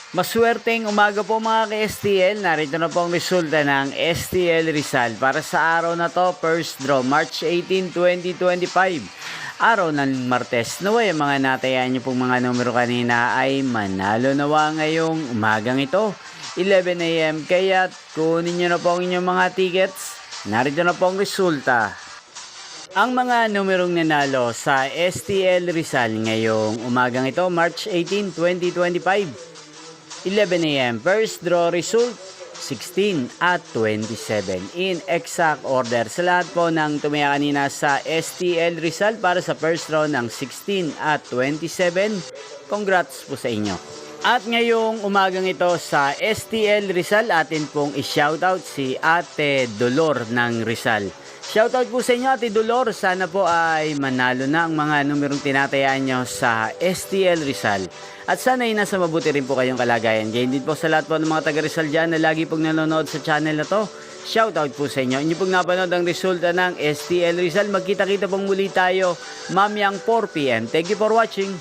Maswerteng umaga po mga ka-STL. Narito na po ang resulta ng STL Rizal para sa araw na to, first draw, March 18, 2025. Araw ng Martes. Naway, mga natayan nyo pong mga numero kanina ay manalo nawa ngayong umagang ito, 11 AM. Kaya kunin nyo na po ang inyong mga tickets. Narito na po ang resulta. Ang mga numerong nanalo sa STL Rizal ngayong umagang ito, March 18, 2025. 11 AM, first draw result, 16 at 27. In exact order sa lahat po ng tumaya kanina sa STL Rizal para sa first draw ng 16 at 27. Congrats po sa inyo. At ngayong umagang ito sa STL Rizal, atin pong i-shoutout si Ate Dolor ng Rizal. Shoutout po sa inyo, Ate Dolor. Sana po ay manalo na ang mga numerong tinatayaan nyo sa STL Rizal. At sana ay nasa mabuti rin po kayong kalagayan. Ganyan din po sa lahat po ng mga taga Rizal dyan na lagi pong nanonood sa channel na to. Shoutout po sa inyo. Inyo pong napanood ang resulta ng STL Rizal. Magkita-kita pong muli tayo mamayang 4 PM. Thank you for watching.